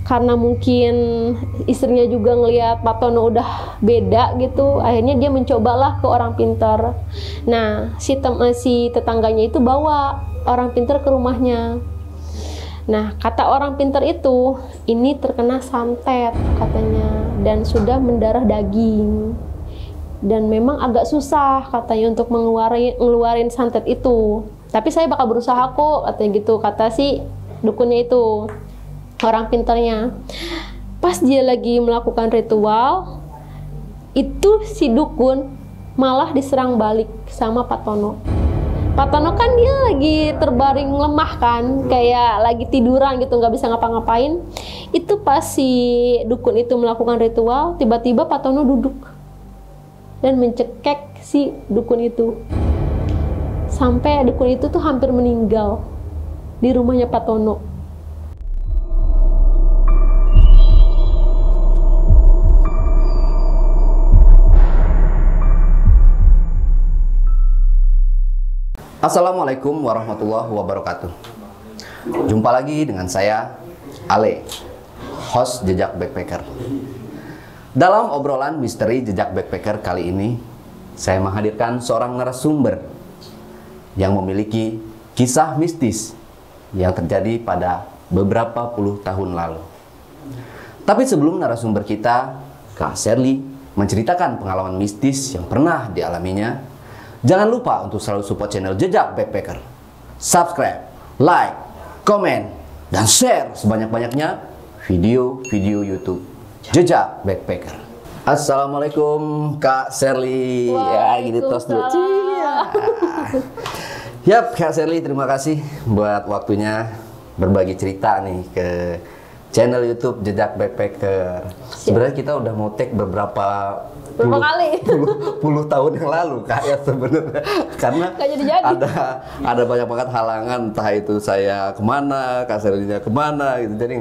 karena mungkin istrinya juga ngelihat Pak Tono udah beda gitu, akhirnya dia mencobalah ke orang pintar. Nah, si tetangganya itu bawa orang pintar ke rumahnya. Nah, kata orang pintar itu, ini terkena santet katanya, dan sudah mendarah daging. Dan memang agak susah katanya untuk ngeluarin santet itu. Tapi saya bakal berusaha kok, katanya gitu, kata si dukunnya itu, orang pintarnya. Pas dia lagi melakukan ritual, itu si dukun malah diserang balik sama Pak Tono. Pak Tono kan dia lagi terbaring lemah kan, kayak lagi tiduran gitu, nggak bisa ngapa-ngapain. Itu pas si dukun itu melakukan ritual, tiba-tiba Pak Tono duduk dan mencekek si dukun itu. Sampai dukun itu tuh hampir meninggal di rumahnya Pak Tono. Assalamualaikum warahmatullahi wabarakatuh. Jumpa lagi dengan saya, Ale, host Jejak Backpacker. Dalam obrolan misteri Jejak Backpacker kali ini, saya menghadirkan seorang narasumber yang memiliki kisah mistis yang terjadi pada beberapa puluh tahun lalu. Tapi sebelum narasumber kita, Kak Sherly, menceritakan pengalaman mistis yang pernah dialaminya, jangan lupa untuk selalu support channel Jejak Backpacker. Subscribe, like, komen, dan share sebanyak-banyaknya video-video YouTube Jejak Backpacker. Assalamualaikum Kak Sherly. Ya, gini tos dulu. Yap, Kak Sherly, terima kasih buat waktunya berbagi cerita nih ke channel YouTube Jejak Backpacker. Sebenarnya kita udah mau take beberapa puluh tahun yang lalu Kak, ya sebenarnya, karena ada banyak banget halangan, entah itu saya kemana, Kak Sherly-nya kemana gitu, jadi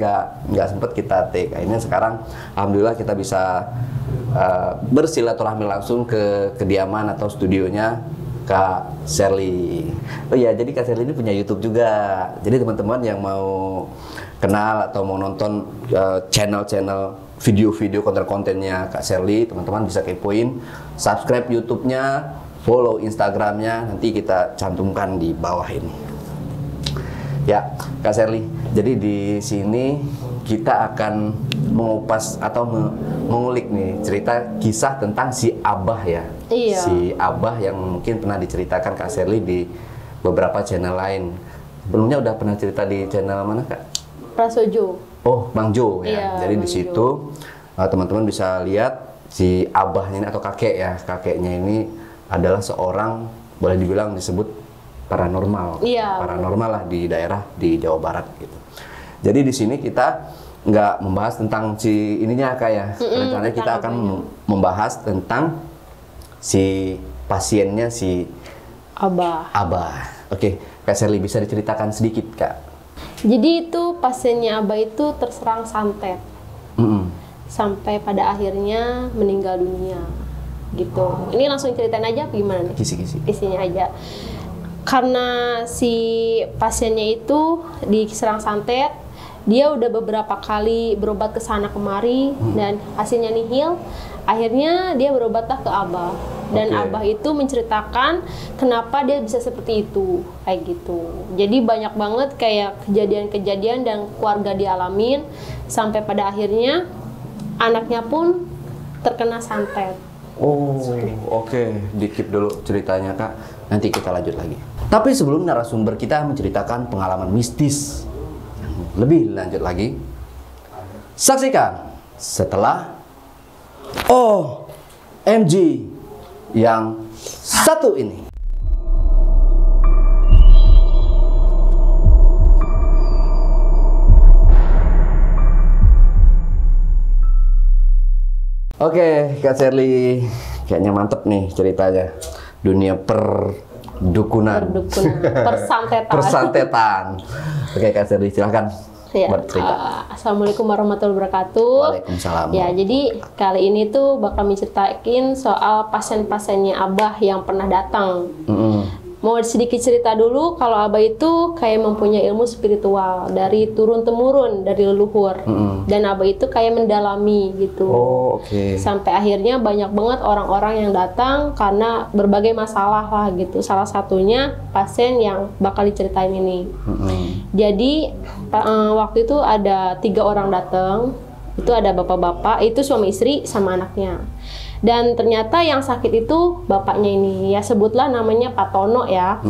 nggak sempet kita take. Akhirnya sekarang alhamdulillah kita bisa bersilaturahmi langsung ke kediaman atau studionya Kak Sherly. Oh iya, jadi Kak Sherly ini punya YouTube juga. Jadi teman-teman yang mau kenal atau mau nonton channel-channel video-video konten-kontennya Kak Sherly, teman-teman bisa kepoin, subscribe YouTube-nya, follow Instagram-nya, nanti kita cantumkan di bawah ini. Ya, Kak Sherly, jadi di sini kita akan mengupas atau mengulik nih cerita kisah tentang si Abah ya. Iya. Si Abah yang mungkin pernah diceritakan Kak Sherly di beberapa channel lain. Sebelumnya udah pernah cerita di channel mana Kak? Prasojo. Oh, Bang Jo ya. Iya, jadi Bang di situ teman-teman bisa lihat si Abahnya ini atau kakek ya. Kakeknya ini adalah seorang, boleh dibilang disebut paranormal. Iya. Paranormal lah di daerah di Jawa Barat gitu. Jadi di sini kita nggak membahas tentang si ininya Kak ya. Rencananya kita akan membahas tentang si pasiennya si Abah. Oke, Kak Sherly bisa diceritakan sedikit Kak? Jadi itu pasiennya Abah itu terserang santet. Sampai pada akhirnya meninggal dunia gitu. Ini langsung ceritain aja apa gimana nih? Kisi-kisi. Isinya aja. Karena si pasiennya itu diserang santet, dia udah beberapa kali berobat ke sana kemari dan hasilnya nihil. Akhirnya dia berobatlah ke Abah. Dan Abah itu menceritakan kenapa dia bisa seperti itu, kayak gitu. Jadi banyak banget kayak kejadian-kejadian dan keluarga dialamin sampai pada akhirnya anaknya pun terkena santet. Oh, oke. Di-keep dulu ceritanya Kak. Nanti kita lanjut lagi. Tapi sebelum narasumber kita menceritakan pengalaman mistis yang lebih lanjut lagi, saksikan setelah OMG yang satu ini. Oke, Kak Sherly, kayaknya mantep nih ceritanya. Dunia perdukunan. Persantetan. Oke, Kak Sherly, silahkan. Ya. Bercerita. Assalamualaikum warahmatullahi wabarakatuh. Waalaikumsalam. Ya, jadi kali ini tuh bakal menceritain soal pasien-pasiennya Abah yang pernah datang. mau sedikit cerita dulu kalau Abah itu kayak mempunyai ilmu spiritual dari turun temurun dari leluhur. Dan Abah itu kayak mendalami gitu. Oh, oke. Sampai akhirnya banyak banget orang-orang yang datang karena berbagai masalah lah gitu. Salah satunya pasien yang bakal diceritain ini. Jadi waktu itu ada 3 orang datang. Itu ada bapak-bapak, itu suami istri sama anaknya. Dan ternyata yang sakit itu bapaknya ini, ya sebutlah namanya Pak Tono ya.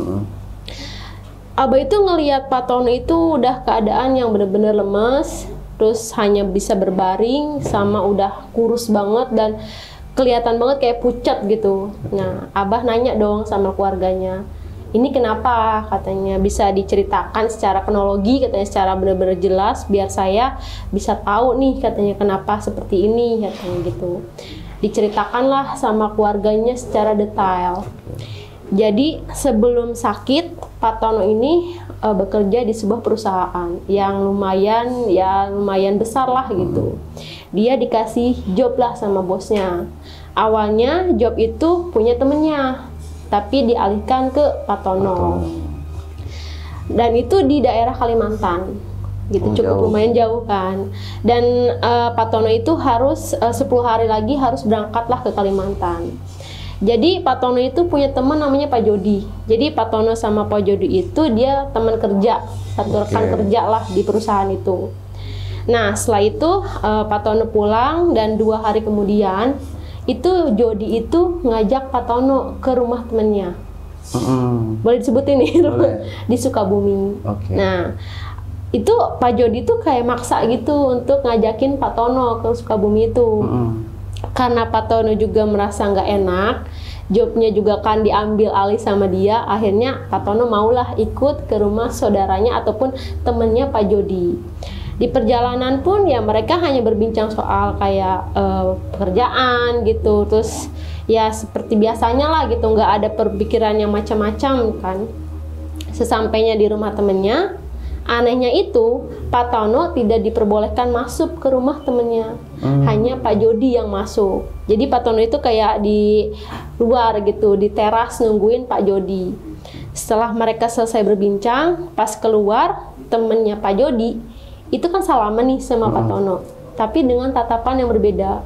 Abah itu ngelihat Pak Tono itu udah keadaan yang bener-bener lemes, terus hanya bisa berbaring, sama udah kurus banget dan kelihatan banget kayak pucat gitu. Nah, Abah nanya dong sama keluarganya, ini kenapa? Katanya bisa diceritakan secara kronologi, katanya secara benar-benar jelas biar saya bisa tahu nih katanya kenapa seperti ini, katanya gitu. Diceritakanlah sama keluarganya secara detail. Jadi sebelum sakit, Pak Tono ini bekerja di sebuah perusahaan yang lumayan besar lah gitu. Dia dikasih job lah sama bosnya. Awalnya job itu punya temennya, tapi dialihkan ke Pak Tono. Dan itu di daerah Kalimantan gitu, cukup lumayan jauh kan. Dan Pak Tono itu harus 10 hari lagi harus berangkatlah ke Kalimantan. Jadi Pak Tono itu punya teman namanya Pak Jody. Jadi Pak Tono sama Pak Jody itu dia teman kerja, satu rekan kerja lah di perusahaan itu. Nah setelah itu Pak Tono pulang dan 2 hari kemudian itu Jody itu ngajak Pak Tono ke rumah temennya. Boleh disebutin nih, di Sukabumi. Nah itu Pak Jody tuh kayak maksa gitu untuk ngajakin Pak Tono ke Sukabumi itu. Karena Pak Tono juga merasa nggak enak, jobnya juga kan diambil alih sama dia. Akhirnya Pak Tono maulah ikut ke rumah saudaranya ataupun temennya Pak Jody. Di perjalanan pun ya mereka hanya berbincang soal kayak pekerjaan gitu, terus ya seperti biasanya lah gitu, nggak ada perpikiran yang macam-macam kan. Sesampainya di rumah temennya, anehnya itu Pak Tono tidak diperbolehkan masuk ke rumah temennya, hanya Pak Jody yang masuk. Jadi Pak Tono itu kayak di luar gitu, di teras nungguin Pak Jody. Setelah mereka selesai berbincang, pas keluar temennya Pak Jody itu kan salaman nih sama Pak Tono, tapi dengan tatapan yang berbeda,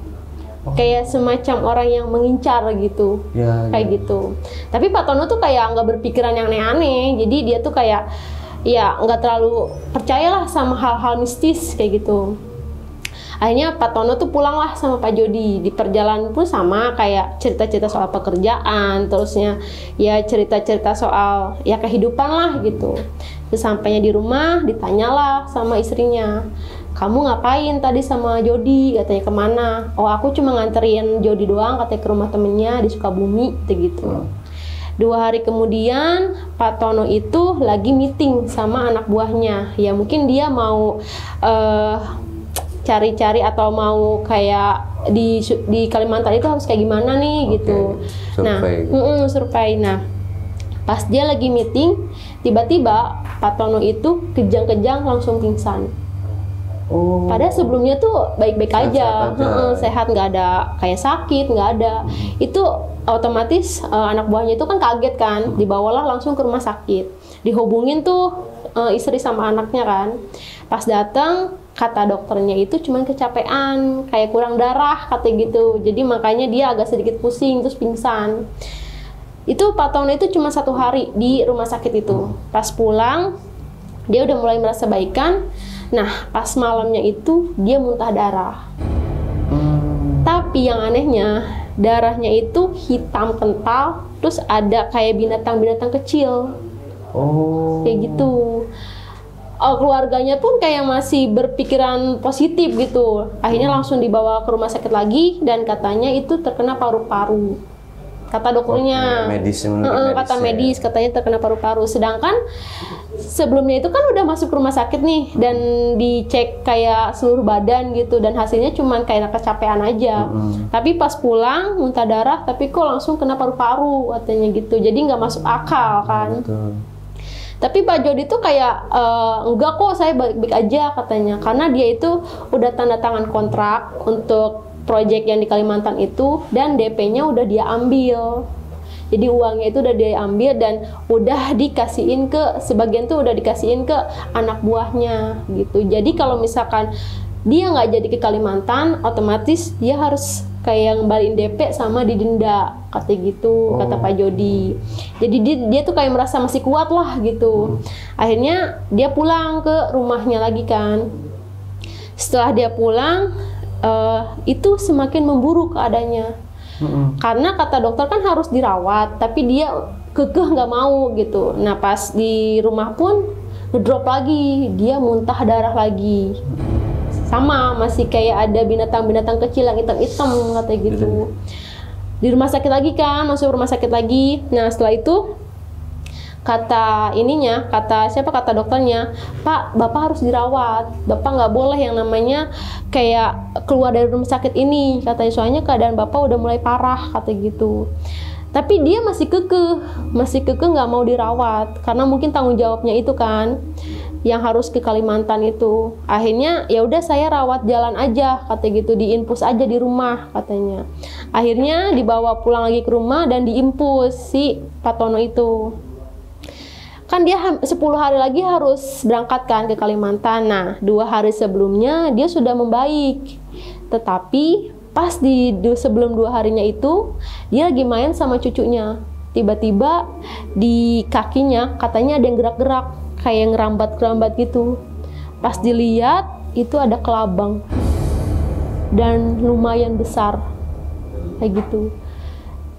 kayak semacam orang yang mengincar gitu, kayak gitu. Tapi Pak Tono tuh kayak nggak berpikiran yang aneh-aneh, jadi dia tuh kayak ya nggak terlalu percayalah sama hal-hal mistis kayak gitu. Akhirnya Pak Tono tuh pulanglah sama Pak Jody. Di perjalanan pun sama kayak cerita-cerita soal pekerjaan, terusnya ya cerita-cerita soal ya kehidupan lah gitu. Sesampainya di rumah ditanyalah sama istrinya, kamu ngapain tadi sama Jody? Katanya kemana? Oh aku cuma nganterin Jody doang, katanya ke rumah temennya di Sukabumi gitu. 2 hari kemudian Pak Tono itu lagi meeting sama anak buahnya. Ya mungkin dia mau cari-cari atau mau kayak di Kalimantan itu harus kayak gimana nih gitu. Survei. Nah pas dia lagi meeting, tiba-tiba Pak Tono itu kejang-kejang langsung pingsan. Padahal sebelumnya tuh baik-baik aja, sehat, nggak ada kayak sakit, nggak ada. Itu otomatis anak buahnya itu kan kaget kan, dibawalah langsung ke rumah sakit. Dihubungin tuh istri sama anaknya kan. Pas datang kata dokternya itu cuman kecapean, kayak kurang darah katanya gitu. Jadi makanya dia agak sedikit pusing terus pingsan. Itu Pak Tono itu cuma 1 hari di rumah sakit itu. Pas pulang dia udah mulai merasa baikan. Nah pas malamnya itu dia muntah darah. Tapi yang anehnya darahnya itu hitam kental, terus ada kayak binatang-binatang kecil. Kayak gitu. Keluarganya pun kayak masih berpikiran positif gitu. Akhirnya langsung dibawa ke rumah sakit lagi dan katanya itu terkena paru-paru. Kata dokternya, kata medis katanya terkena paru-paru. Sedangkan sebelumnya itu kan udah masuk ke rumah sakit nih dan dicek kayak seluruh badan gitu dan hasilnya cuman kayak kecapean aja. Tapi pas pulang muntah darah, tapi kok langsung kena paru-paru katanya gitu. Jadi nggak masuk akal kan. Tapi Pak Jody tuh kayak enggak kok, saya baik-baik aja katanya, karena dia itu udah tanda tangan kontrak untuk proyek yang di Kalimantan itu dan DP-nya udah dia ambil. Jadi uangnya itu udah diambil dan udah dikasihin ke sebagian tuh udah dikasihin ke anak buahnya gitu. Jadi kalau misalkan dia nggak jadi ke Kalimantan, otomatis dia harus kayak ngembaliin DP sama didenda, kata gitu, kata Pak Jody. Jadi dia tuh kayak merasa masih kuat lah gitu. Akhirnya dia pulang ke rumahnya lagi kan. Setelah dia pulang, itu semakin memburuk keadaannya. Karena kata dokter kan harus dirawat, tapi dia kekeh nggak mau gitu. Nah pas di rumah pun ngedrop lagi, dia muntah darah lagi. Sama, masih kayak ada binatang-binatang kecil yang hitam-hitam katanya gitu. Di rumah sakit lagi kan, masuk rumah sakit lagi. Nah setelah itu kata dokternya, Pak, Bapak harus dirawat, Bapak nggak boleh yang namanya kayak keluar dari rumah sakit ini, katanya, soalnya keadaan Bapak udah mulai parah, kata gitu. Tapi dia masih kekeh nggak mau dirawat, karena mungkin tanggung jawabnya itu kan, yang harus ke Kalimantan itu. Akhirnya ya udah saya rawat jalan aja, kata gitu, diinfus aja di rumah, katanya. Akhirnya dibawa pulang lagi ke rumah dan diinfus si Pak Tono itu. Kan dia 10 hari lagi harus berangkat kan ke Kalimantan. Nah 2 hari sebelumnya dia sudah membaik, tetapi pas sebelum 2 harinya itu dia lagi main sama cucunya, tiba-tiba di kakinya katanya ada yang gerak-gerak kayak ngerambat-ngerambat gitu. Pas dilihat itu ada kelabang dan lumayan besar kayak gitu.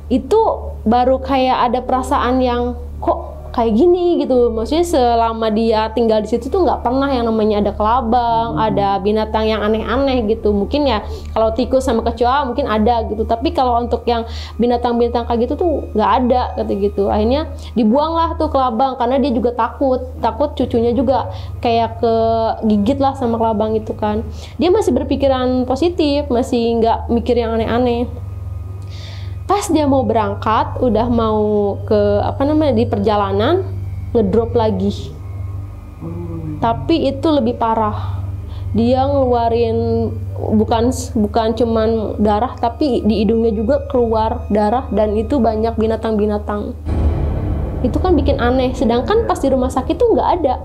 Itu baru kayak ada perasaan yang kok kayak gini gitu. Maksudnya selama dia tinggal di situ tuh nggak pernah yang namanya ada kelabang, ada binatang yang aneh-aneh gitu. Mungkin ya kalau tikus sama kecoa mungkin ada gitu. Tapi kalau untuk yang binatang-binatang kayak gitu tuh nggak ada kata gitu. Akhirnya dibuanglah tuh kelabang karena dia juga takut cucunya juga kayak kegigit lah sama kelabang itu kan. Dia masih berpikiran positif, masih nggak mikir yang aneh-aneh. Pas dia mau berangkat, udah mau ke di perjalanan, ngedrop lagi. Tapi itu lebih parah. Dia ngeluarin bukan cuman darah, tapi di hidungnya juga keluar darah dan itu banyak binatang-binatang. Itu kan bikin aneh. Sedangkan pas di rumah sakit tuh nggak ada.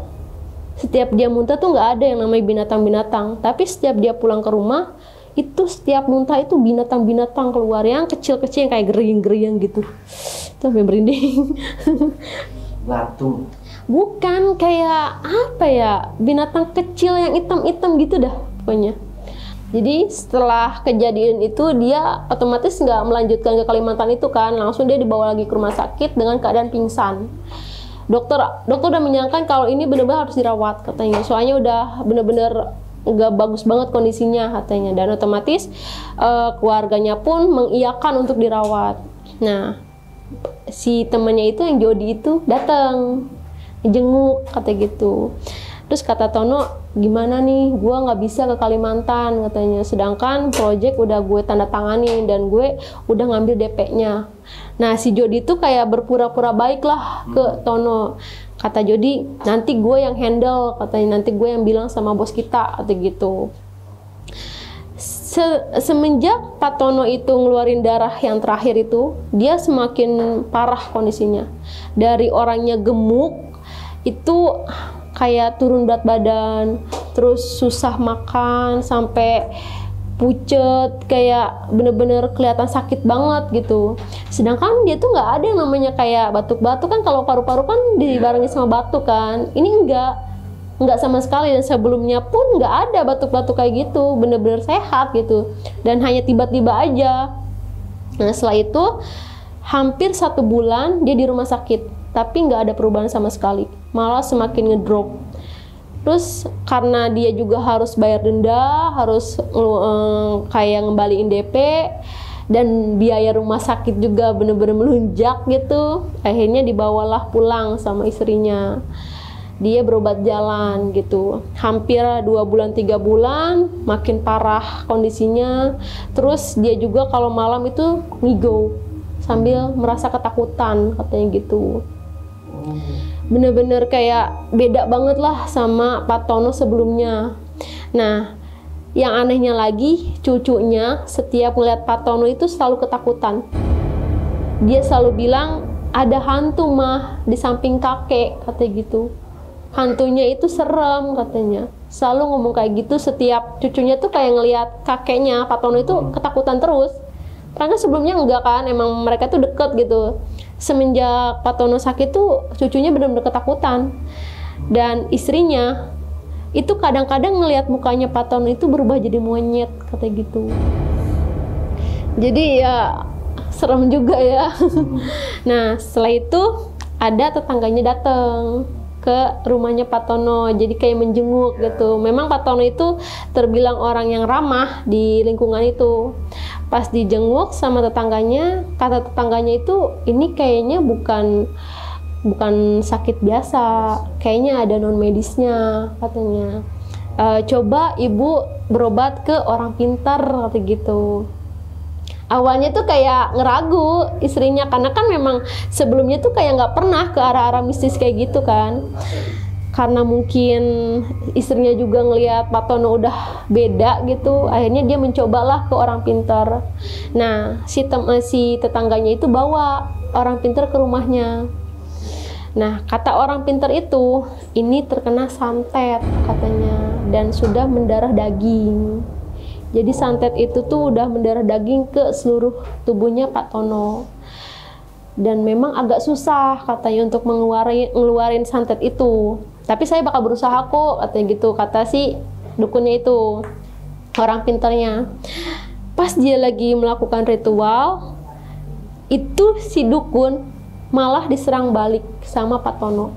Setiap dia muntah tuh nggak ada yang namanya binatang-binatang. Tapi setiap dia pulang ke rumah, itu setiap muntah itu binatang-binatang keluar yang kecil-kecil yang kayak geriang-geriang gitu. Itu sampai merinding. Batu. Bukan, kayak apa ya, binatang kecil yang hitam-hitam gitu dah pokoknya. Jadi setelah kejadian itu dia otomatis nggak melanjutkan ke Kalimantan itu kan, langsung dia dibawa lagi ke rumah sakit dengan keadaan pingsan. Dokter udah menyangka kalau ini benar-benar harus dirawat katanya, soalnya udah benar-benar nggak bagus banget kondisinya katanya, dan otomatis keluarganya pun mengiyakan untuk dirawat. Nah si temannya itu yang Jody itu datang jenguk kata gitu. Terus kata Tono, gimana nih, gue nggak bisa ke Kalimantan katanya, sedangkan project udah gue tanda tangani dan gue udah ngambil DP-nya. Nah si Jody itu kayak berpura-pura baik lah ke Tono. Kata Jody, nanti gue yang handle katanya, nanti gue yang bilang sama bos kita kata gitu. Semenjak Pak Tono itu ngeluarin darah yang terakhir itu, dia semakin parah kondisinya. Dari orangnya gemuk itu kayak turun berat badan, terus susah makan, sampai pucet, kayak bener-bener kelihatan sakit banget gitu. Sedangkan dia tuh nggak ada yang namanya kayak batuk-batuk kan, kalau paru-paru kan dibarengi sama batuk kan. Ini nggak sama sekali, dan sebelumnya pun nggak ada batuk-batuk kayak gitu, bener-bener sehat gitu, dan hanya tiba-tiba aja. Nah setelah itu hampir 1 bulan dia di rumah sakit, tapi nggak ada perubahan sama sekali, malah semakin ngedrop. Terus karena dia juga harus bayar denda, harus kayak ngembaliin DP, dan biaya rumah sakit juga bener-bener melunjak gitu. Akhirnya dibawalah pulang sama istrinya. Dia berobat jalan gitu, hampir 2 bulan 3 bulan, makin parah kondisinya. Terus dia juga kalau malam itu ngigo sambil merasa ketakutan katanya gitu. Bener-bener kayak beda banget lah sama Pak Tono sebelumnya. Nah yang anehnya lagi, cucunya setiap melihat Pak Tono itu selalu ketakutan. dia selalu bilang ada hantu mah di samping kakek, katanya gitu. Hantunya itu serem katanya. Selalu ngomong kayak gitu, setiap cucunya tuh kayak ngelihat kakeknya Pak Tono itu ketakutan terus. Karena sebelumnya enggak kan, emang mereka tuh deket gitu. Semenjak Pak Tono sakit tuh cucunya benar-benar ketakutan. Dan istrinya itu kadang-kadang ngelihat mukanya Pak Tono itu berubah jadi monyet, katanya gitu. Jadi ya serem juga ya. Nah setelah itu ada tetangganya datang ke rumahnya Pak Tono, jadi kayak menjenguk gitu. Memang Pak Tono itu terbilang orang yang ramah di lingkungan itu. Pas dijenguk sama tetangganya, kata tetangganya itu ini kayaknya bukan sakit biasa, kayaknya ada non medisnya katanya. Coba ibu berobat ke orang pintar, kata gitu. Awalnya tuh kayak ngeragu istrinya, karena kan memang sebelumnya tuh kayak nggak pernah ke arah-arah mistis kayak gitu kan. Karena mungkin istrinya juga ngelihat Pak Tono udah beda gitu, akhirnya dia mencobalah ke orang pintar. Nah si tetangganya itu bawa orang pintar ke rumahnya. Nah kata orang pintar itu, ini terkena santet katanya, dan sudah mendarah daging. Jadi santet itu tuh udah mendarah daging ke seluruh tubuhnya Pak Tono. Dan memang agak susah katanya untuk ngeluarin santet itu. Tapi saya bakal berusaha kok, katanya gitu, kata si dukunnya itu, orang pintarnya. Pas dia lagi melakukan ritual, itu si dukun malah diserang balik sama Pak Tono.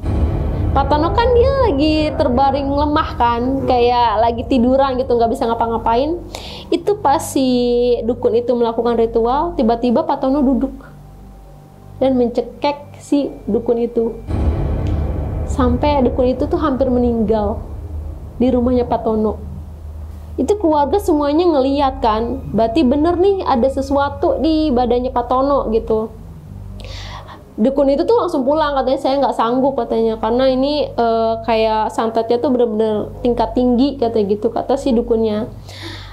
Pak Tono kan dia lagi terbaring lemah kan, kayak lagi tiduran gitu, nggak bisa ngapa-ngapain. Itu pas si dukun itu melakukan ritual, tiba-tiba Pak Tono duduk dan mencekek si dukun itu. Sampai dukun itu tuh hampir meninggal di rumahnya Pak Tono. Itu keluarga semuanya ngeliat kan, berarti bener nih ada sesuatu di badannya Pak Tono gitu. Dukun itu tuh langsung pulang, katanya saya nggak sanggup katanya, karena ini kayak santetnya tuh bener-bener tingkat tinggi katanya gitu, kata si dukunnya.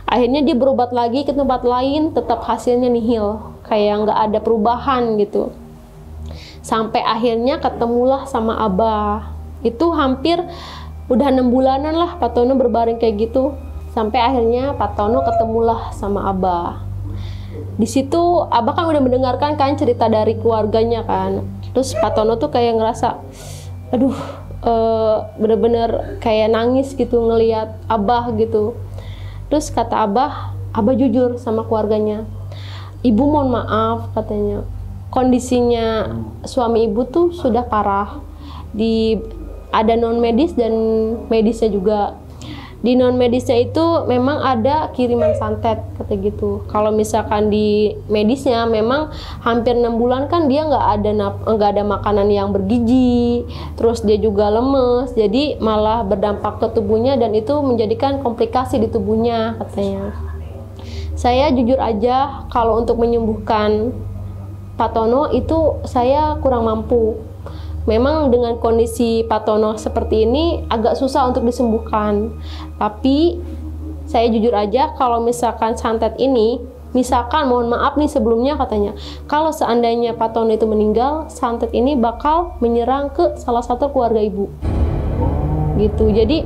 Akhirnya dia berobat lagi ke tempat lain, tetap hasilnya nihil, kayak nggak ada perubahan gitu. Sampai akhirnya ketemulah sama Abah. Itu hampir udah 6 bulanan lah Pak Tono berbaring kayak gitu. Sampai akhirnya Pak Tono ketemulah sama Abah. Di situ Abah kan udah mendengarkan kan cerita dari keluarganya kan. Terus Pak Tono tuh kayak ngerasa, aduh, bener-bener kayak nangis gitu ngelihat Abah gitu. Terus kata Abah jujur sama keluarganya, ibu mohon maaf katanya, kondisinya suami ibu tuh sudah parah. Ada non medis dan medisnya juga. Di non medisnya itu memang ada kiriman santet, kata gitu. Kalau misalkan di medisnya memang hampir 6 bulan kan dia nggak ada makanan yang bergizi, terus dia juga lemes, jadi malah berdampak ke tubuhnya dan itu menjadikan komplikasi di tubuhnya, katanya. Saya jujur aja kalau untuk menyembuhkan Pak Tono itu saya kurang mampu. Memang dengan kondisi Pak Tono seperti ini agak susah untuk disembuhkan. Tapi saya jujur aja kalau misalkan santet ini, misalkan mohon maaf nih sebelumnya katanya, kalau seandainya Pak Tono itu meninggal, santet ini bakal menyerang ke salah satu keluarga ibu. Gitu. Jadi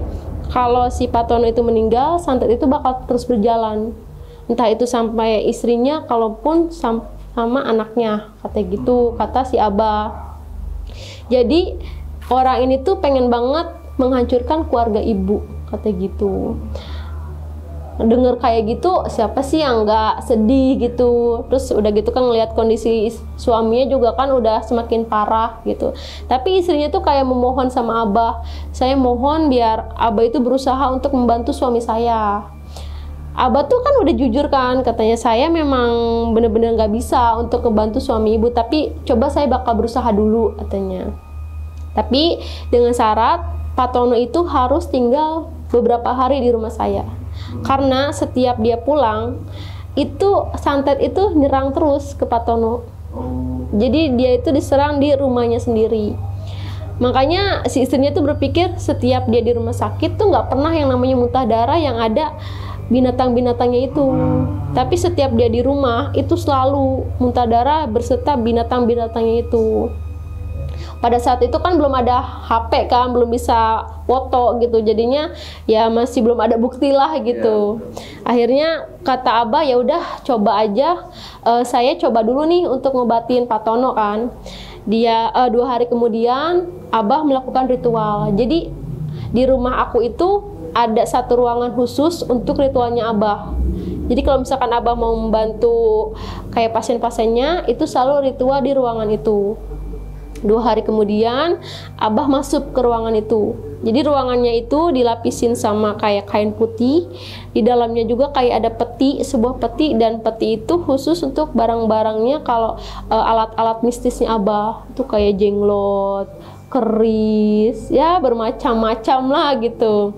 kalau si Pak Tono itu meninggal, santet itu bakal terus berjalan. Entah itu sampai istrinya, kalaupun sama anaknya, kata gitu, kata si Abah. Jadi orang ini tuh pengen banget menghancurkan keluarga ibu, kata gitu. Dengar kayak gitu, siapa sih yang nggak sedih gitu. Terus udah gitu kan ngelihat kondisi suaminya juga kan udah semakin parah gitu. Tapi istrinya tuh kayak memohon sama Abah, saya mohon biar Abah itu berusaha untuk membantu suami saya. Abah tuh kan udah jujur kan, katanya saya memang bener-bener nggak bisa untuk membantu suami ibu, tapi coba saya bakal berusaha dulu, katanya. Tapi dengan syarat Pak Tono itu harus tinggal beberapa hari di rumah saya, karena setiap dia pulang itu santet itu nyerang terus ke Pak Tono. Jadi dia itu diserang di rumahnya sendiri. Makanya si istrinya tuh berpikir setiap dia di rumah sakit tuh nggak pernah yang namanya muntah darah, yang ada binatang-binatangnya itu. Tapi setiap dia di rumah itu selalu muntah darah berserta binatang-binatangnya itu. Pada saat itu kan belum ada HP kan, belum bisa foto gitu, jadinya ya masih belum ada bukti lah gitu. Akhirnya kata Abah, ya udah coba aja, saya coba dulu nih untuk ngobatin Pak Tono kan. Dia 2 hari kemudian Abah melakukan ritual. Jadi di rumah aku itu ada satu ruangan khusus untuk ritualnya Abah. Jadi kalau misalkan Abah mau membantu kayak pasien-pasiennya, itu selalu ritual di ruangan itu. 2 hari kemudian Abah masuk ke ruangan itu. Jadi ruangannya itu dilapisin sama kayak kain putih. Di dalamnya juga kayak ada peti, sebuah peti, dan peti itu khusus untuk barang-barangnya kalau alat-alat mistisnya Abah. Itu kayak jenglot, keris, ya bermacam-macam lah gitu.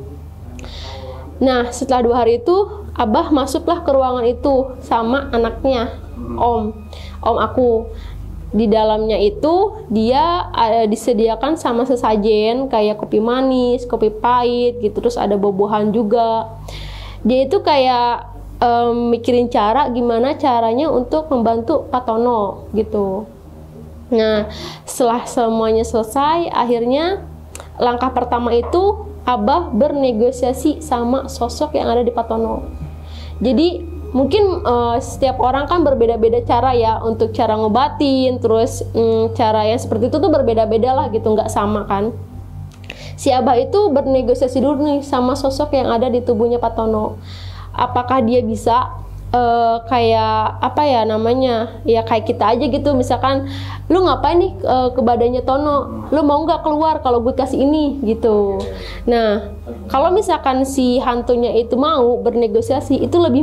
Nah, setelah 2 hari itu Abah masuklah ke ruangan itu sama anaknya, Om aku. Di dalamnya itu dia disediakan sama sesajen kayak kopi manis, kopi pahit gitu, terus ada buah-buahan juga. Dia itu kayak mikirin cara gimana caranya untuk membantu Pak Tono gitu. Nah, setelah semuanya selesai, akhirnya langkah pertama itu Abah bernegosiasi sama sosok yang ada di Pak Tono. Jadi mungkin setiap orang kan berbeda-beda cara ya untuk cara ngobatin, terus cara yang seperti itu tuh berbeda-beda lah gitu, nggak sama kan. Si Abah itu bernegosiasi dulu nih sama sosok yang ada di tubuhnya Pak Tono. Apakah dia bisa kayak apa ya namanya, ya kayak kita aja gitu, misalkan lu ngapain nih ke badannya Tono, lu mau nggak keluar kalau gue kasih ini gitu. Nah, kalau misalkan si hantunya itu mau bernegosiasi, itu lebih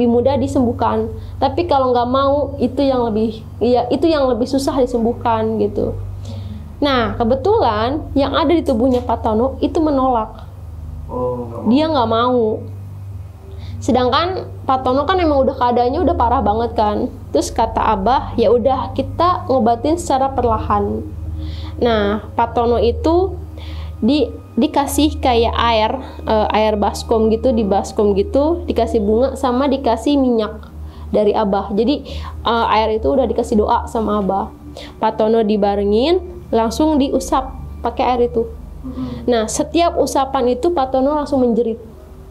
mudah disembuhkan. Tapi kalau nggak mau, itu yang lebih susah disembuhkan gitu. Nah, kebetulan yang ada di tubuhnya Pak Tono itu menolak. Dia nggak mau. Sedangkan Pak Tono kan emang udah keadaannya udah parah banget kan. Terus kata Abah, ya udah kita ngobatin secara perlahan. Nah, Pak Tono itu dikasih kayak air baskom gitu, di baskom gitu, dikasih bunga sama dikasih minyak dari Abah. Jadi air itu udah dikasih doa sama Abah. Pak Tono dibarengin, langsung diusap pakai air itu. Nah, setiap usapan itu Pak Tono langsung menjerit.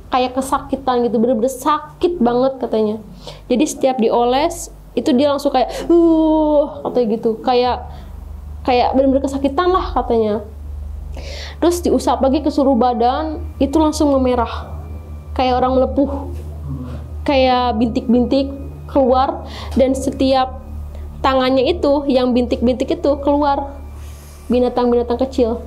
Kayak kesakitan gitu, bener-bener sakit banget katanya. Jadi setiap dioles itu dia langsung kayak katanya gitu, kayak bener-bener kesakitan lah katanya. Terus diusap lagi ke seluruh badan, itu langsung memerah kayak orang melepuh, kayak bintik-bintik keluar, dan setiap tangannya itu yang bintik-bintik itu keluar binatang-binatang kecil.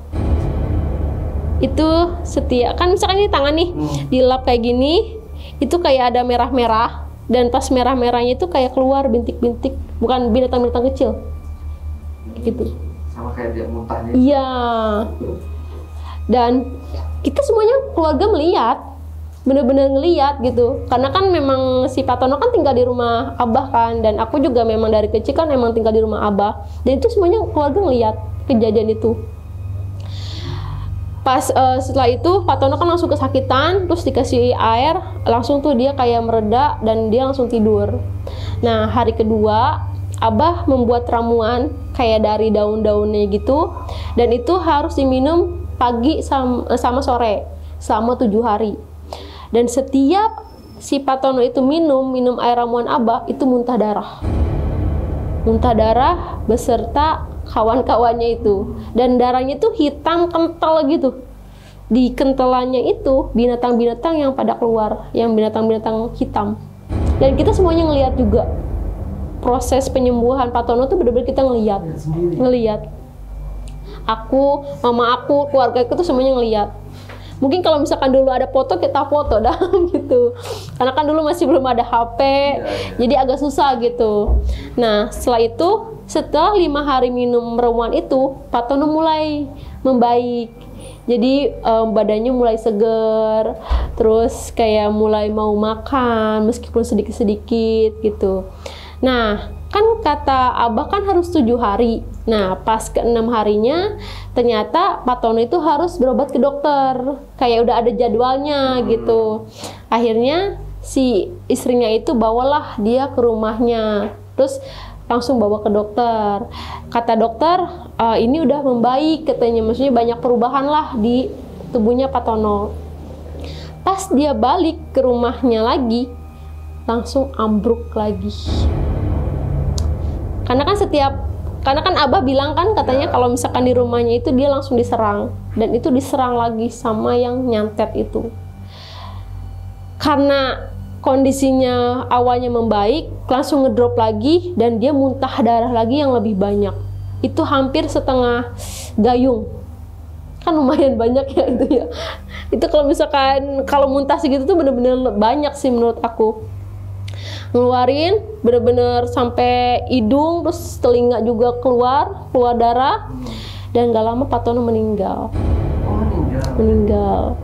Itu setiap, kan misalkan ini tangan nih dilap kayak gini, itu kayak ada merah-merah, dan pas merah-merahnya itu kayak keluar bintik-bintik, bukan binatang-binatang kecil gitu. Sama kayak dia muntahnya. Iya. Dan kita semuanya keluarga melihat, bener-bener ngeliat gitu, karena kan memang si Pak Tono kan tinggal di rumah Abah kan, dan aku juga memang dari kecil kan emang tinggal di rumah Abah, dan itu semuanya keluarga ngeliat kejadian itu. Pas setelah itu Pak Tono kan langsung kesakitan, terus dikasih air, langsung tuh dia kayak mereda dan dia langsung tidur. Nah, hari kedua Abah membuat ramuan kayak dari daun-daunnya gitu, dan itu harus diminum pagi sama sore selama 7 hari. Dan setiap si Pak Tono itu minum air ramuan Abah, itu muntah darah beserta kawan-kawannya itu, dan darahnya itu hitam kental gitu. Di kentelannya itu binatang-binatang yang pada keluar, yang binatang-binatang hitam. Dan kita semuanya ngelihat juga proses penyembuhan Pak Tono tuh, bener-bener kita ngelihat. Aku, mama aku, keluarga aku tuh semuanya ngelihat. Mungkin kalau misalkan dulu ada foto, kita foto dah gitu. Karena kan dulu masih belum ada HP, jadi agak susah gitu. Nah, setelah 5 hari minum ramuan itu, Pak Tono mulai membaik. Jadi badannya mulai seger, terus kayak mulai mau makan meskipun sedikit-sedikit gitu. Nah, kan kata Abah kan harus 7 hari. Nah pas ke-6 harinya ternyata Pak Tono itu harus berobat ke dokter, kayak udah ada jadwalnya gitu. Akhirnya si istrinya itu bawalah dia ke rumahnya, terus langsung bawa ke dokter. Kata dokter, ini udah membaik katanya, maksudnya banyak perubahan lah di tubuhnya Pak Tono. Pas dia balik ke rumahnya lagi, langsung ambruk lagi. Karena kan Abah bilang kan katanya kalau misalkan di rumahnya itu dia langsung diserang, dan itu diserang lagi sama yang nyantet itu. Karena kondisinya awalnya membaik, langsung ngedrop lagi dan dia muntah darah lagi yang lebih banyak. Itu hampir setengah gayung. Kan lumayan banyak ya itu ya. Itu kalau misalkan kalau muntah segitu tuh bener-bener banyak sih menurut aku. Ngeluarin bener-bener sampai hidung, terus telinga juga keluar darah. Dan gak lama Pak Tono meninggal. Meninggal.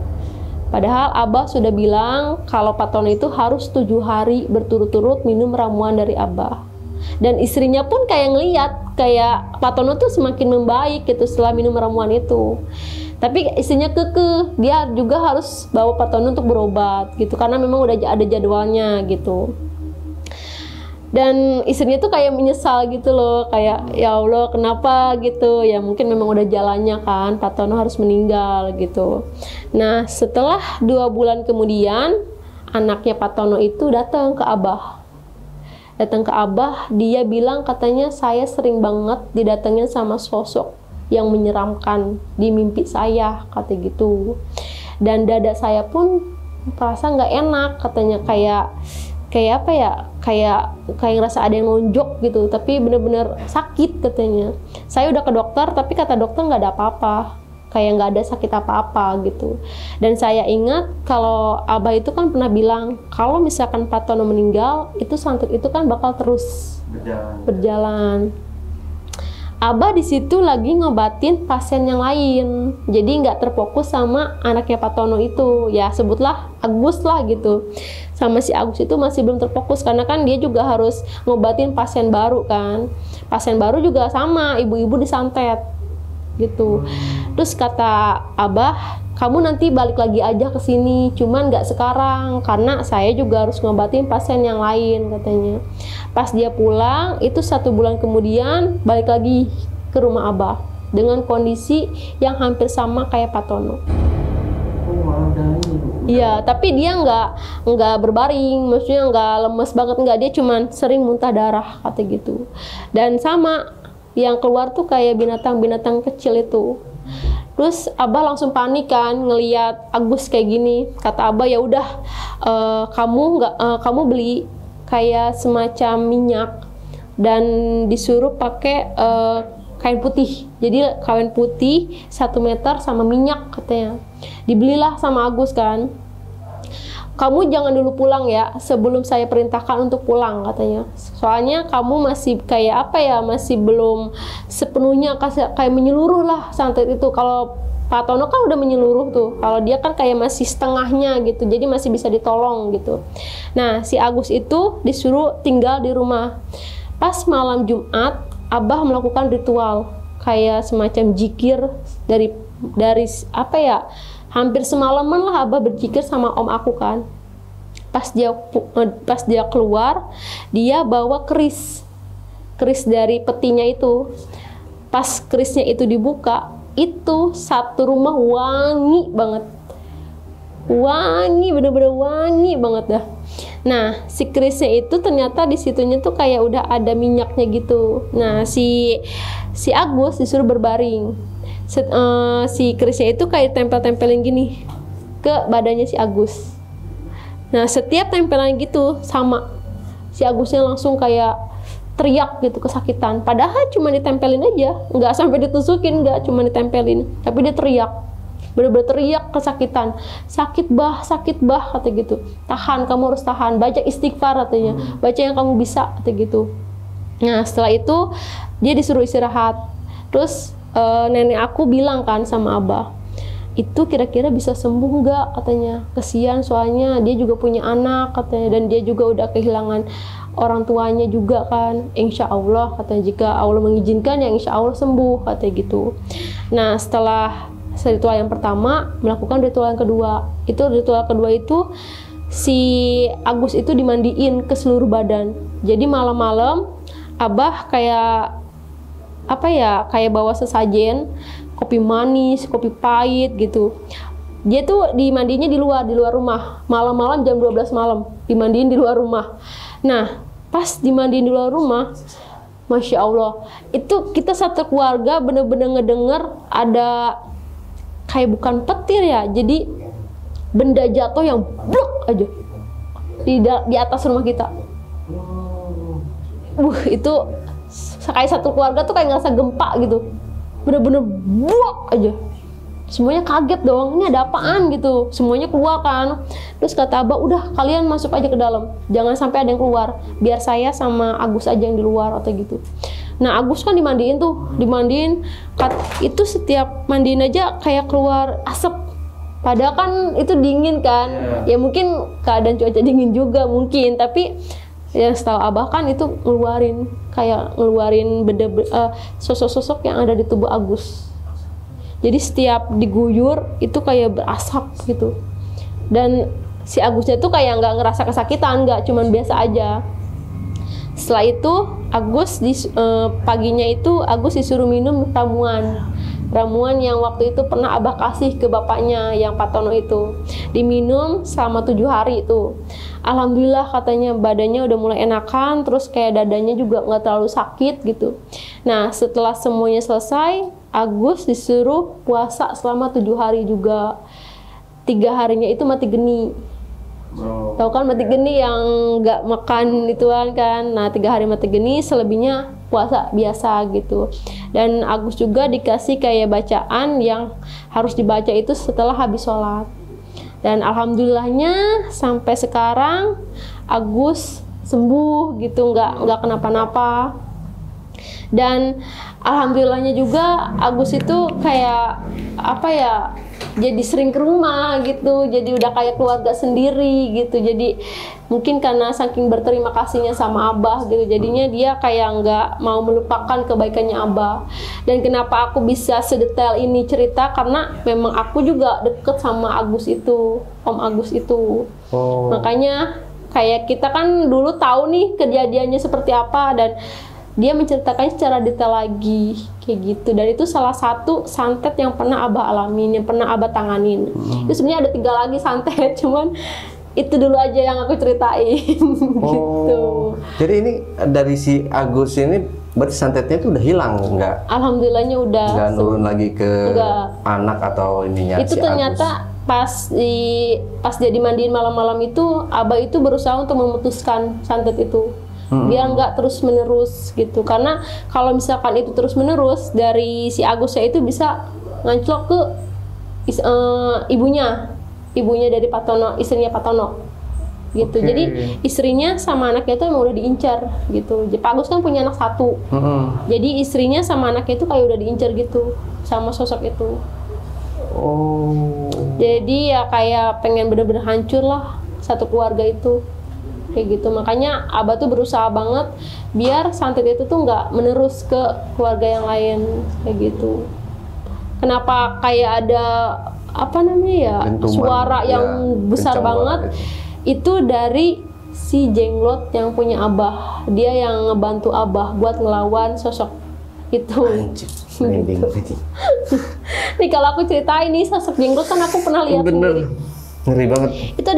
Padahal Abah sudah bilang kalau Pak Tono itu harus 7 hari berturut-turut minum ramuan dari Abah. Dan istrinya pun kayak ngeliat, kayak Pak Tono tuh semakin membaik gitu setelah minum ramuan itu. Tapi istrinya kekeh, dia juga harus bawa Pak Tono untuk berobat gitu, karena memang udah ada jadwalnya gitu. Dan istrinya tuh kayak menyesal gitu loh, kayak ya Allah kenapa gitu, ya mungkin memang udah jalannya kan Pak Tono harus meninggal gitu. Nah setelah 2 bulan kemudian anaknya Pak Tono itu datang ke Abah. Dia bilang katanya saya sering banget didatengin sama sosok yang menyeramkan di mimpi saya, kata gitu. Dan dada saya pun merasa nggak enak katanya, kayak apa ya, kayak ngerasa ada yang nonjok gitu, tapi bener-bener sakit katanya. Saya udah ke dokter tapi kata dokter nggak ada apa-apa, kayak nggak ada sakit apa-apa gitu. Dan saya ingat kalau Abah itu kan pernah bilang kalau misalkan Pak Tono meninggal, itu santet itu kan bakal terus berjalan. Abah di situ lagi ngobatin pasien yang lain, jadi nggak terfokus sama anaknya Pak Tono itu, ya sebutlah Agus lah gitu. Sama si Agus itu masih belum terfokus karena kan dia juga harus ngobatin pasien baru kan. Pasien baru juga sama, ibu-ibu disantet gitu. Terus kata Abah, kamu nanti balik lagi aja ke sini, cuman nggak sekarang karena saya juga harus ngobatin pasien yang lain katanya. Pas dia pulang itu 1 bulan kemudian balik lagi ke rumah Abah dengan kondisi yang hampir sama kayak Pak Tono. Iya, tapi dia nggak berbaring, maksudnya nggak lemes banget, nggak, dia cuman sering muntah darah kata gitu. Dan sama yang keluar tuh kayak binatang-binatang kecil itu. Terus Abah langsung panik kan ngelihat Agus kayak gini. Kata Abah, ya udah kamu beli kayak semacam minyak dan disuruh pakai kain putih. Jadi kain putih 1 meter sama minyak katanya. Dibelilah sama Agus kan. Kamu jangan dulu pulang ya sebelum saya perintahkan untuk pulang katanya. Soalnya kamu masih kayak apa ya, masih belum sepenuhnya kayak menyeluruh lah santet itu. Kalau Pak Tono kan udah menyeluruh tuh, kalau dia kan kayak masih setengahnya gitu, jadi masih bisa ditolong gitu. Nah si Agus itu disuruh tinggal di rumah. Pas malam Jumat Abah melakukan ritual kayak semacam zikir dari apa ya, hampir semalaman lah Abah berzikir sama om aku kan. Pas dia keluar, dia bawa keris dari petinya itu. Pas kerisnya itu dibuka, itu satu rumah wangi banget, bener-bener wangi banget dah. Nah si kerisnya itu ternyata di situnya tuh kayak udah ada minyaknya gitu. Nah si Agus disuruh berbaring. Si kerisnya itu kayak tempel-tempelin gini ke badannya si Agus. Nah setiap tempelan gitu sama si Agusnya langsung kayak teriak gitu kesakitan. Padahal cuma ditempelin aja, nggak sampai ditusukin, nggak, cuma ditempelin. Tapi dia teriak, bener-bener teriak kesakitan. Sakit bah kata gitu. Tahan, kamu harus tahan. Baca istighfar katanya. Baca yang kamu bisa kata gitu. Nah setelah itu dia disuruh istirahat. Terus nenek aku bilang kan sama Abah, itu kira-kira bisa sembuh nggak katanya, kesian soalnya dia juga punya anak katanya, dan dia juga udah kehilangan orang tuanya juga kan. Insya Allah katanya, jika Allah mengizinkan ya insya Allah sembuh katanya gitu. Nah setelah ritual yang pertama melakukan ritual yang kedua. Ritual kedua itu si Agus itu dimandiin ke seluruh badan. Jadi malam-malam Abah kayak apa ya, kayak bawa sesajen kopi manis, kopi pahit gitu. Dia tuh dimandinya di luar rumah. Malam-malam jam 12 malam dimandiin di luar rumah. Nah, pas dimandiin di luar rumah, Masya Allah, itu kita satu keluarga bener-bener ngedenger ada kayak bukan petir ya, jadi benda jatuh yang blok aja di atas rumah kita. Itu kayak satu keluarga tuh kayak ngerasa gempa gitu. Bener-bener buak aja, semuanya kaget dong, ini ada apaan gitu, semuanya keluar kan. Terus kata Abah, udah kalian masuk aja ke dalam, jangan sampai ada yang keluar, biar saya sama Agus aja yang di luar atau gitu. Nah Agus kan dimandiin itu setiap mandiin aja kayak keluar asap, padahal kan itu dingin kan, ya mungkin keadaan cuaca dingin juga mungkin, tapi yang setahu Abah kan itu ngeluarin benda sosok-sosok yang ada di tubuh Agus. Jadi setiap diguyur itu kayak berasap gitu. Dan si Agusnya tuh kayak nggak ngerasa kesakitan, nggak, cuman biasa aja. Setelah itu paginya itu Agus disuruh minum ramuan yang waktu itu pernah Abah kasih ke bapaknya yang Pak Tono itu. Diminum selama 7 hari itu. Alhamdulillah katanya badannya udah mulai enakan, terus kayak dadanya juga nggak terlalu sakit gitu. Nah setelah semuanya selesai, Agus disuruh puasa selama 7 hari juga. 3 harinya itu mati geni. Tahu kan mati geni yang nggak makan ituan kan. Nah 3 hari mati geni, selebihnya puasa biasa gitu. Dan Agus juga dikasih kayak bacaan yang harus dibaca itu setelah habis sholat. Dan alhamdulillahnya sampai sekarang Agus sembuh gitu, nggak kenapa-napa. Dan alhamdulillahnya juga Agus itu kayak apa ya, jadi sering ke rumah gitu, jadi udah kayak keluarga sendiri gitu. Jadi mungkin karena saking berterima kasihnya sama Abah gitu, jadinya dia kayak nggak mau melupakan kebaikannya Abah. Dan kenapa aku bisa sedetail ini cerita, karena memang aku juga deket sama Agus itu, Om Agus itu. Makanya kayak kita kan dulu tahu nih kejadiannya seperti apa, dan dia menceritakan secara detail lagi kayak gitu. Dan itu salah satu santet yang pernah Abah alamin, yang pernah Abah tanganin. Itu sebenarnya ada 3 lagi santet, cuman itu dulu aja yang aku ceritain. Gitu. Jadi ini dari si Agus ini berarti santetnya itu udah hilang nggak? Alhamdulillahnya udah. Nggak nurun lagi ke anak atau ininya itu si ternyata Agus. pas dia dimandiin malam-malam itu, Abah itu berusaha untuk memutuskan santet itu. Biar nggak terus menerus gitu, karena kalau misalkan itu terus menerus dari si Agusnya itu bisa nganclok ke ibunya dari Pak Tono, istrinya Pak Tono gitu. Jadi istrinya sama anaknya itu emang udah diincar gitu. Pak Agus kan punya anak 1, jadi istrinya sama anaknya itu kayak udah diincar gitu sama sosok itu. Jadi ya kayak pengen bener-bener hancur lah satu keluarga itu kayak gitu. Makanya Abah tuh berusaha banget biar santet itu tuh nggak menerus ke keluarga yang lain kayak gitu. Kenapa kayak ada apa namanya ya, dentuman, suara yang besar banget itu dari si Jenglot yang punya Abah. Dia yang ngebantu Abah buat ngelawan sosok itu. Gitu. Nih kalau aku ceritain nih sosok Jenglot kan aku pernah lihat sendiri. Ngeri banget. Itu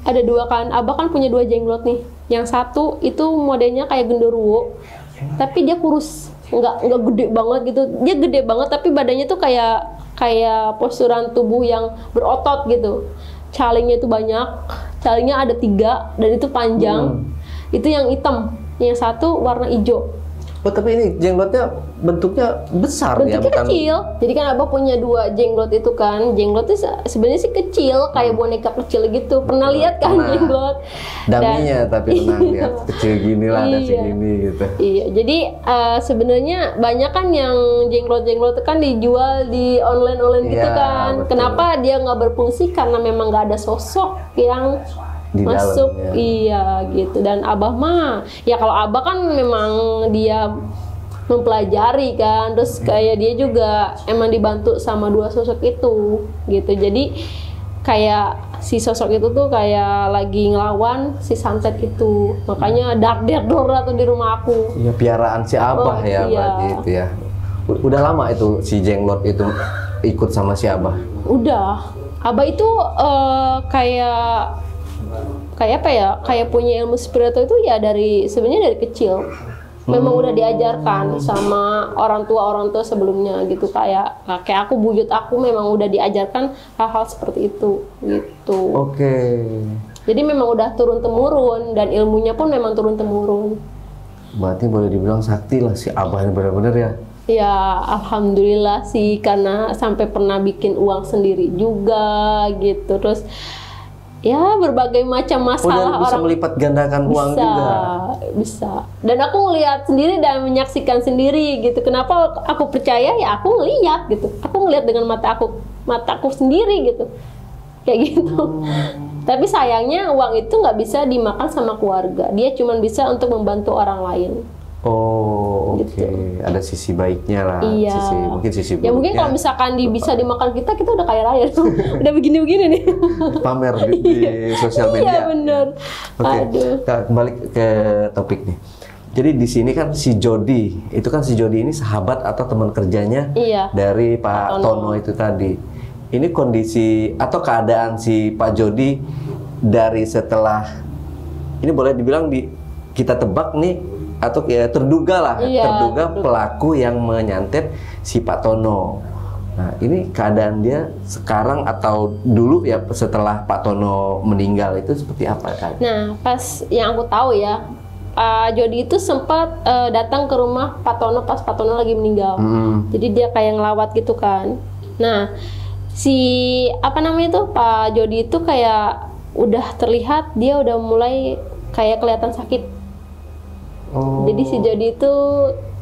ada dua kan, Abah kan punya 2 jenglot nih. Yang satu itu modelnya kayak genderuwo, tapi dia kurus, nggak gede banget gitu. Dia gede banget tapi badannya tuh kayak posturan tubuh yang berotot gitu. Calingnya itu banyak, calingnya ada 3 dan itu panjang. Itu yang hitam, yang satu warna hijau. Oh tapi ini jenglotnya bentuknya besar ya, Bentuknya bukan? kecil. Jadi kan Abah punya 2 jenglot itu kan. Jenglotnya sebenarnya sih kecil, kayak boneka kecil gitu. Pernah lihat kan Pernah. jenglot? Daminya tapi pernah lihat kecil gini lah, ada Iya. segini gitu. Iya, jadi sebenarnya banyak kan yang jenglot-jenglot kan dijual di online gitu Iya, kan. betul. Kenapa dia nggak berfungsi? Karena memang nggak ada sosok yang Di masuk. dalam, ya. Iya gitu. Dan Abah mah, ya kalau Abah kan memang dia mempelajari kan, terus kayak dia juga emang dibantu sama 2 sosok itu gitu. Jadi kayak si sosok itu tuh kayak lagi ngelawan si santet itu, makanya dar tuh di rumah aku. Iya, piaraan si Abah Oh, ya, iya. berarti itu ya. Udah lama itu si jenglot itu ikut sama si Abah. Udah, Abah itu kayak apa ya, kayak punya ilmu spiritual itu ya sebenarnya dari kecil. Memang udah diajarkan sama orang tua sebelumnya gitu, kayak kakek aku, buyut aku memang udah diajarkan hal-hal seperti itu gitu. Oke. Jadi memang udah turun temurun dan ilmunya pun memang turun temurun. Berarti boleh dibilang sakti lah si Abah ini benar-benar ya. Ya alhamdulillah sih, karena sampai pernah bikin uang sendiri juga gitu. Terus ya berbagai macam masalah Udah bisa orang melipat gandakan uang juga. bisa. Dan aku ngelihat sendiri dan menyaksikan sendiri gitu. Kenapa aku percaya? Ya aku ngelihat gitu. Aku ngelihat dengan mataku sendiri gitu. Kayak gitu. Tapi sayangnya uang itu nggak bisa dimakan sama keluarga. Dia cuma bisa untuk membantu orang lain. Oh, oke. Gitu. Ada sisi baiknya lah. Iya. Mungkin sisi buruknya. Ya mungkin kalau misalkan bisa dimakan kita udah kaya raya tuh. Udah begini-begini nih. pamer di sosial media. Iya bener. Oke, Aduh. kita kembali ke topik nih. Jadi di sini kan si Jody, itu kan si Jody ini sahabat atau teman kerjanya Iya. dari Pak Tono itu tadi. Ini kondisi atau keadaan si Pak Jody dari setelah ini boleh dibilang kita tebak nih atau ya terduga lah, Iya, terduga pelaku yang menyantet si Pak Tono. Nah, ini keadaan dia sekarang atau dulu ya setelah Pak Tono meninggal itu seperti apa kan? Nah, pas yang aku tahu ya, Pak Jody itu sempat datang ke rumah Pak Tono pas Pak Tono lagi meninggal. Jadi dia kayak ngelawat gitu kan. Nah, si apa namanya tuh Pak Jody itu kayak udah terlihat dia udah mulai kayak kelihatan sakit. Oh. Jadi si Jody itu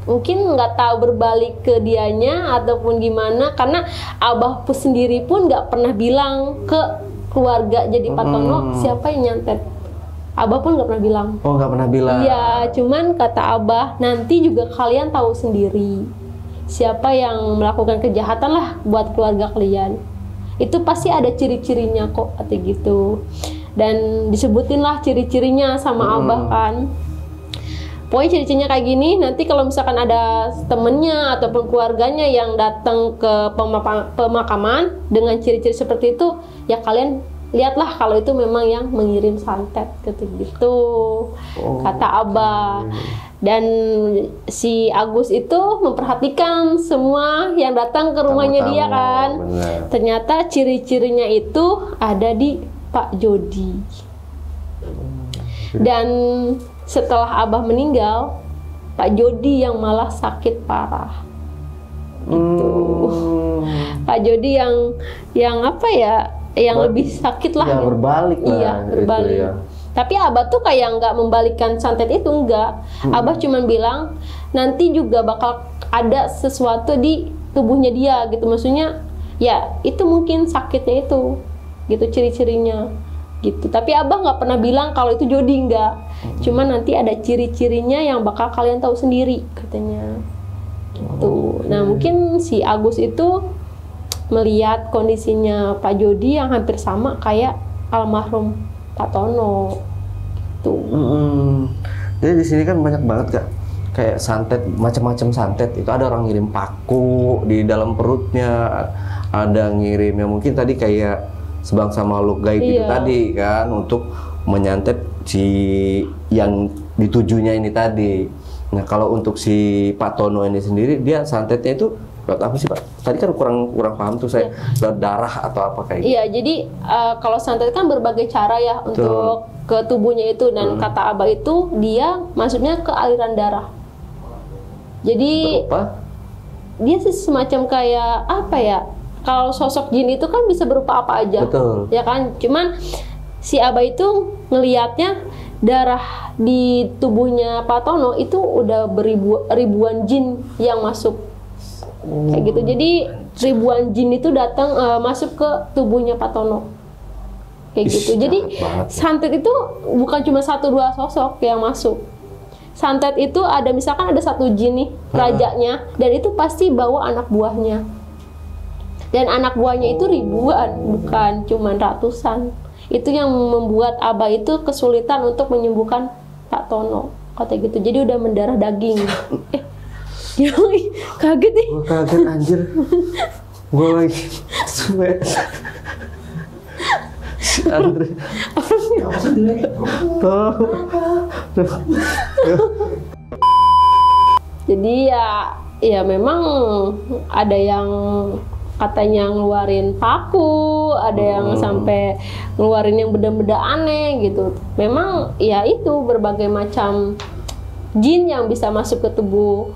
mungkin nggak tahu berbalik ke dianya ataupun gimana, karena Abah pun sendiri pun nggak pernah bilang ke keluarga jadi Pak Tono siapa yang nyantet. Abah pun nggak pernah bilang. Oh, nggak pernah bilang. Iya, cuman kata Abah nanti juga kalian tahu sendiri siapa yang melakukan kejahatan lah buat keluarga kalian. Itu pasti ada ciri-cirinya kok, kata gitu. Dan disebutin lah ciri-cirinya sama Abah kan. Pokoknya ciri-cirinya kayak gini, nanti kalau misalkan ada temennya ataupun keluarganya yang datang ke pemakaman dengan ciri-ciri seperti itu, ya kalian lihatlah kalau itu memang yang mengirim santet gitu, kata Abah. Dan si Agus itu memperhatikan semua yang datang ke rumahnya dia kan. Bener. Ternyata ciri-cirinya itu ada di Pak Jody. Dan setelah Abah meninggal, Pak Jody yang malah sakit parah. Gitu. Pak Jody yang apa ya? Yang lebih sakit lah. Ya, gitu. berbalik lah. Iya, gitu berbalik. ya. Tapi Abah tuh kayak nggak membalikkan santet itu, enggak. Abah cuman bilang nanti juga bakal ada sesuatu di tubuhnya dia gitu. Maksudnya ya itu mungkin sakitnya itu gitu, ciri-cirinya gitu. Tapi Abah nggak pernah bilang kalau itu Jody, enggak. Cuman nanti ada ciri-cirinya yang bakal kalian tahu sendiri katanya gitu. Nah mungkin si Agus itu melihat kondisinya Pak Jody yang hampir sama kayak almarhum Pak Tono gitu. Jadi di sini kan banyak banget Kak, kayak santet, macam-macam santet. Itu ada orang ngirim paku di dalam perutnya, ada ngirim yang mungkin tadi kayak sebangsa makhluk gaib itu Iya. tadi kan, untuk menyantet si yang ditujunya ini tadi. Nah kalau untuk si Pak Tono ini sendiri, dia santetnya itu lewat apa sih Pak? Tadi kan kurang paham tuh saya, lewat darah atau apa kayak gitu. Iya, jadi kalau santet kan berbagai cara ya untuk ke tubuhnya itu, dan kata Abah itu dia maksudnya ke aliran darah. Jadi Berupa? dia sih semacam kayak apa ya? Kalau sosok jin itu kan bisa berupa apa aja. Betul. Ya kan? Cuman si Abah itu ngelihatnya darah di tubuhnya Pak Tono itu udah ribuan jin yang masuk. Kayak gitu. Jadi ribuan jin itu datang masuk ke tubuhnya Pak Tono. Kayak gitu. Jadi santet itu bukan cuma 1-2 sosok yang masuk. Santet itu ada misalkan ada 1 jin nih rajanya, dan itu pasti bawa anak buahnya. Dan anak buahnya itu ribuan, bukan cuma ratusan. Itu yang membuat Abah itu kesulitan untuk menyembuhkan Pak Tono, kata gitu. Jadi udah mendarah daging. Ya, kaget nih. Gue kaget anjir. Gue lagi sweat. Si Andre. Jadi ya memang ada yang katanya ngeluarin paku, ada yang sampai ngeluarin yang benda-benda aneh gitu. Memang ya itu berbagai macam jin yang bisa masuk ke tubuh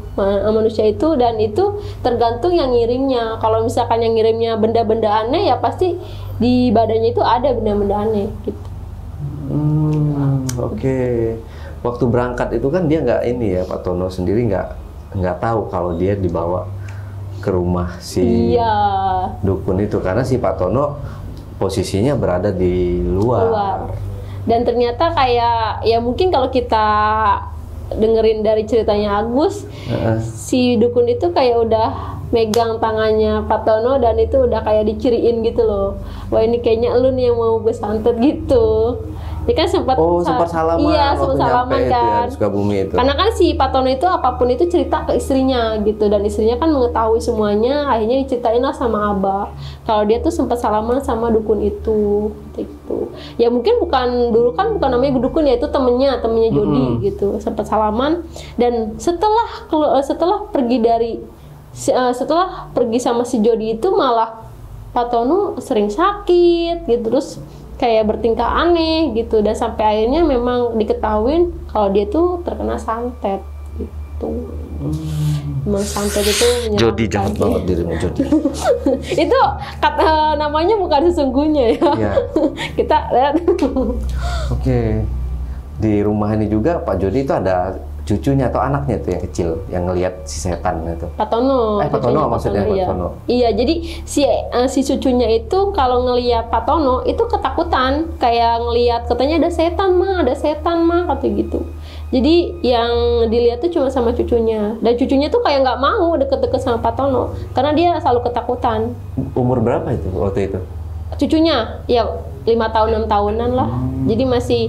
manusia itu, dan itu tergantung yang ngirimnya. Kalau misalkan yang ngirimnya benda-benda aneh, ya pasti di badannya itu ada benda-benda aneh gitu. Oke. Waktu berangkat itu kan dia nggak ini ya, Pak Tono sendiri nggak tahu kalau dia dibawa ke rumah si dukun itu, karena si Pak Tono posisinya berada di luar. Dan ternyata kayak ya mungkin kalau kita dengerin dari ceritanya Agus, si dukun itu kayak udah megang tangannya Pak Tono dan itu udah kayak diciriin gitu loh. Wah, ini kayaknya lu nih yang mau gue santet gitu. Dia kan sempat salaman. Iya, sempat salaman kan. Ya, Sukabumi itu. Karena kan si Pak Tono itu apapun itu cerita ke istrinya gitu, dan istrinya kan mengetahui semuanya, akhirnya diceritain lah sama Abah. Kalau dia tuh sempat salaman sama dukun itu gitu. Ya mungkin dulu kan bukan namanya dukun ya, itu temennya Jody gitu. Sempat salaman, dan setelah pergi sama si Jody itu malah Pak Tono sering sakit gitu, terus kayak bertingkah aneh gitu, dan sampai akhirnya memang diketahuin kalau dia tuh terkena santet gitu. Memang santet itu menyeramkan. Jody jahat banget dirimu, Jody. Itu namanya bukan sesungguhnya ya. Kita lihat. Oke. Di rumah ini juga Pak Jody itu ada cucunya atau anaknya tuh yang kecil yang ngelihat si setan itu. Pak Tono. Pak Tono maksudnya, Pak Tono. Iya, jadi si cucunya itu kalau ngelihat Pak Tono itu ketakutan, kayak ngelihat katanya ada setan mah kata gitu. Jadi yang dilihat tuh cuma sama cucunya, dan cucunya tuh kayak nggak mau deket-deket sama Pak Tono karena dia selalu ketakutan. Umur berapa itu waktu itu? Cucunya ya 5 tahun 6 tahunan lah. Jadi masih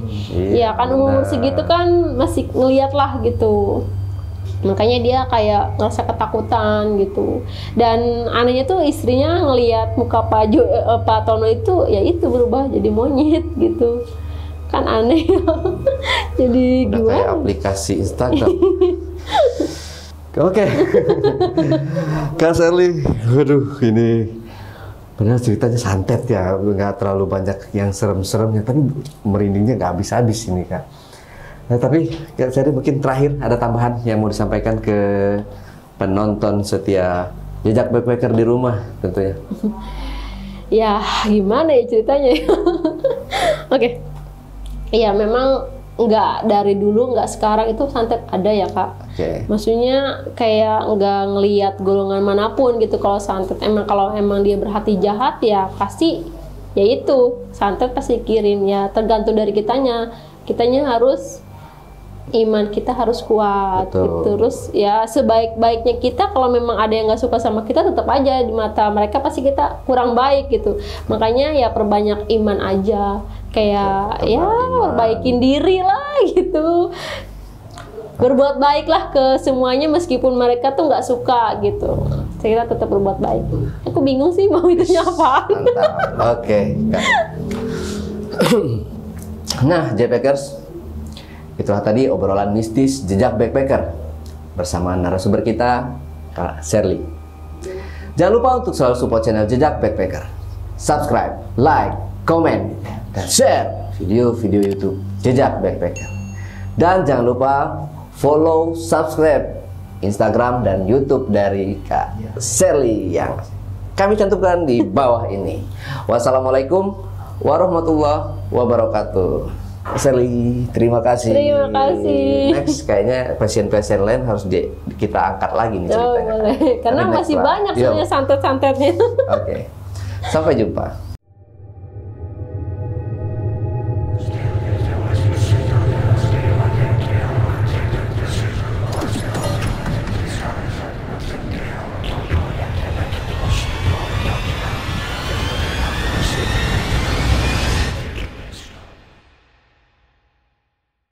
ya kan umur segitu kan masih ngeliat lah gitu. Makanya dia kayak ngerasa ketakutan gitu. Dan anehnya tuh istrinya ngeliat muka Pak Tono itu ya itu berubah jadi monyet gitu. Kan aneh. Jadi udah gimana? Kayak aplikasi Instagram. Oke. Kak Sherly, waduh ini padahal ceritanya santet ya, nggak terlalu banyak yang serem-seremnya, tapi merindingnya nggak habis-habis ini Kak. Nah, tapi Kak Sherly mungkin terakhir ada tambahan yang mau disampaikan ke penonton setia Jejak Backpacker di rumah tentunya. Ya gimana ya ceritanya ya. Oke. Iya memang nggak dari dulu, nggak sekarang itu santet ada ya Kak. Maksudnya kayak nggak ngelihat golongan manapun gitu kalau santet. Kalau emang dia berhati jahat ya pasti ya itu santet pasti kirim, ya tergantung dari kitanya harus iman kita harus kuat gitu. Terus ya sebaik-baiknya kita, kalau memang ada yang nggak suka sama kita, tetap aja di mata mereka pasti kita kurang baik gitu. Makanya ya perbanyak iman aja, kayak ya perbaikin diri lah gitu, berbuat baiklah ke semuanya meskipun mereka tuh nggak suka gitu. Kita tetap berbuat baik. Aku bingung sih mau itunya apa. Mantap. Oke. Nah, J-Packers, itulah tadi obrolan mistis Jejak Backpacker bersama narasumber kita, Kak Sherly. Jangan lupa untuk selalu support channel Jejak Backpacker. Subscribe, like, komen, dan share video-video YouTube Jejak Backpacker. Dan jangan lupa follow, subscribe Instagram dan YouTube dari Kak Sherly yang kami cantumkan di bawah ini. Wassalamualaikum warahmatullahi wabarakatuh. Sherly, terima kasih. Terima kasih. Next, kayaknya pasien-pasien lain harus kita angkat lagi nih ceritanya. Boleh. Karena masih banyak sebenarnya santet-santetnya. Oke. Sampai jumpa.